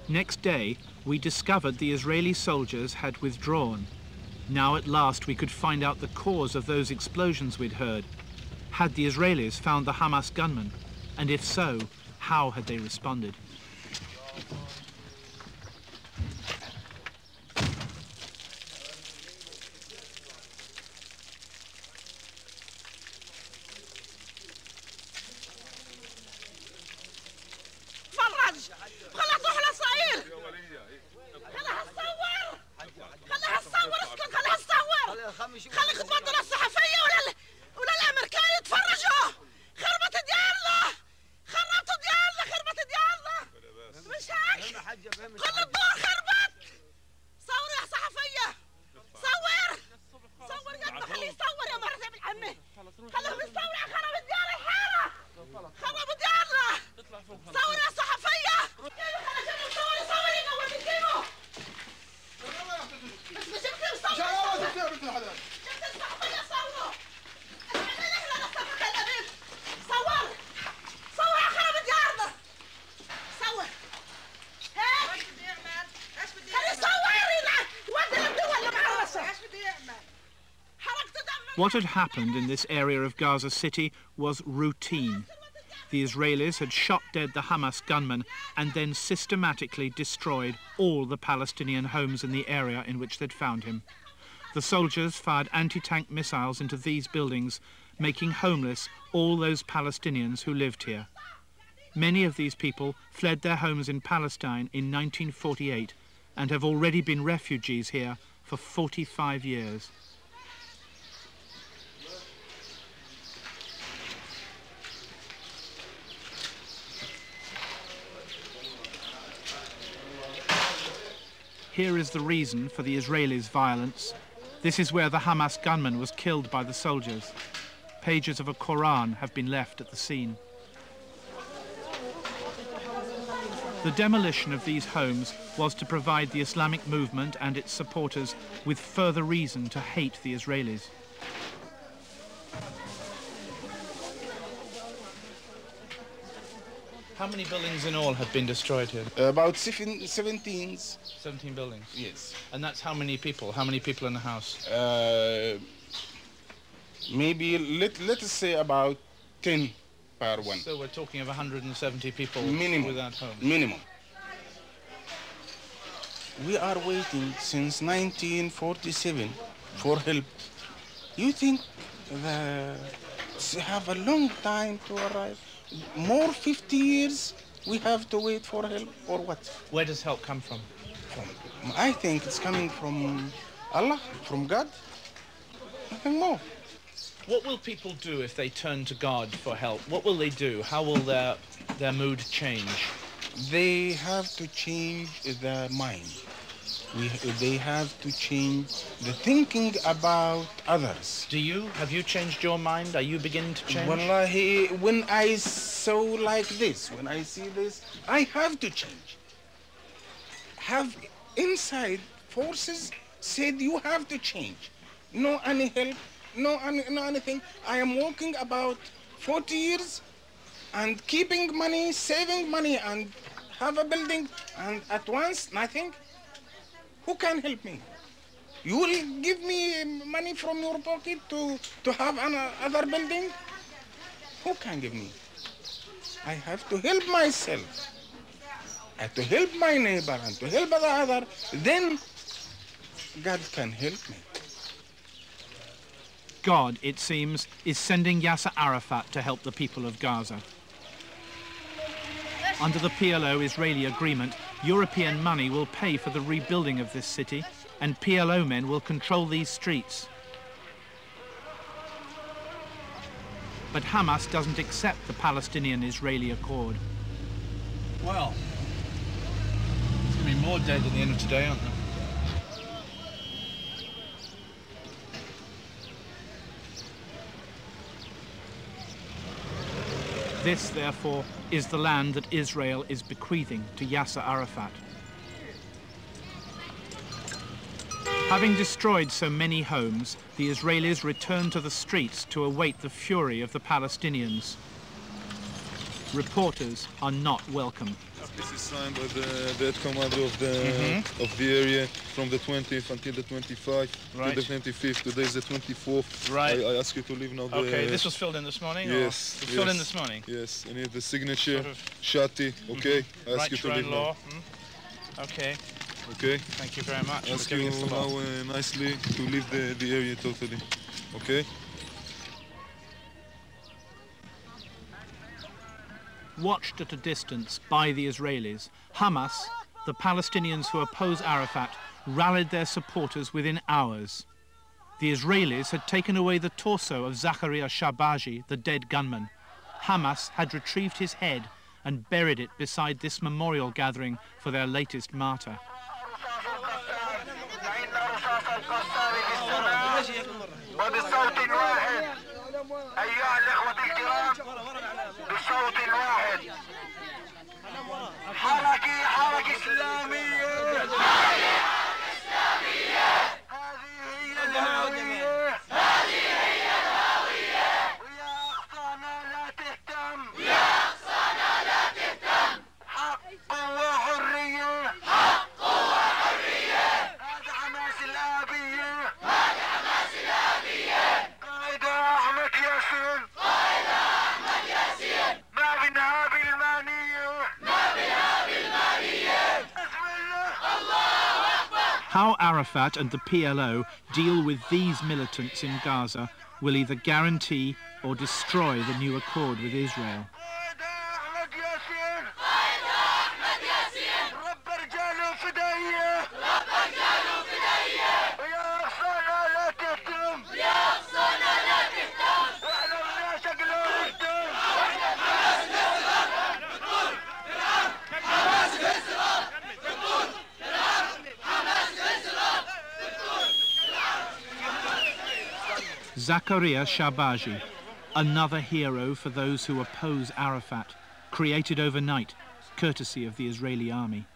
Next day, we discovered the Israeli soldiers had withdrawn. Now at last we could find out the cause of those explosions we'd heard. Had the Israelis found the Hamas gunmen? And if so, how had they responded? What had happened in this area of Gaza City was routine. The Israelis had shot dead the Hamas gunman and then systematically destroyed all the Palestinian homes in the area in which they'd found him. The soldiers fired anti-tank missiles into these buildings, making homeless all those Palestinians who lived here. Many of these people fled their homes in Palestine in 1948 and have already been refugees here for 45 years. Here is the reason for the Israelis' violence. This is where the Hamas gunman was killed by the soldiers. Pages of a Quran have been left at the scene. The demolition of these homes was to provide the Islamic movement and its supporters with further reason to hate the Israelis. How many buildings in all have been destroyed here? About 17. 17 buildings? Yes. And that's how many people? How many people in the house? Maybe, let us say about 10 per one. So we're talking of 170 people minimum, without homes? Minimum. We are waiting since 1947 for help. You think they have a long time to arrive? More 50 years we have to wait for help, or what? Where does help come from? I think it's coming from Allah, from God, nothing more. What will people do if they turn to God for help? What will they do? How will their mood change? They have to change their mind. They have to change the thinking about others. Do you? Have you changed your mind? Are you beginning to change? Wallahi, when I saw like this, when I see this, I have to change. Have inside forces said you have to change. No any help, no anything. I am working about 40 years and keeping money, saving money, and have a building, and at once nothing. Who can help me? You will give me money from your pocket to have another building? Who can give me? I have to help myself. I have to help my neighbor and to help the other. Then God can help me. God, it seems, is sending Yasser Arafat to help the people of Gaza. Under the PLO-Israeli agreement, European money will pay for the rebuilding of this city, and PLO men will control these streets. But Hamas doesn't accept the Palestinian-Israeli accord. Well, there's going to be more dead at the end of today, aren't there? This, therefore, is the land that Israel is bequeathing to Yasser Arafat. Having destroyed so many homes, the Israelis return to the streets to await the fury of the Palestinians. Reporters are not welcome. This is signed by the head commander of the area from the 20th until the 25th Right. to the 25th. Today is the 24th. Right. I ask you to leave now. Okay, this was filled in this morning? Yes. Or? It was filled in this morning? Yes, I need the signature, Sort of- Shati, okay? I ask Right you to to leave own now. law. Okay, Okay? thank you very much I ask for giving you us the law. now nicely to leave the area totally, okay? Watched at a distance by the Israelis, Hamas, the Palestinians who oppose Arafat, rallied their supporters within hours. The Israelis had taken away the torso of Zakaria Shabaji, the dead gunman. Hamas had retrieved his head and buried it beside this memorial gathering for their latest martyr. بصوت واحد حركة إسلامية هذه هي الهوية ويا أقصانا لا تهتم حق وحرية هذا حماس الآبية قائد أحمد ياسين How Arafat and the PLO deal with these militants in Gaza will either guarantee or destroy the new accord with Israel. Zakaria Shabaji, another hero for those who oppose Arafat, created overnight, courtesy of the Israeli army.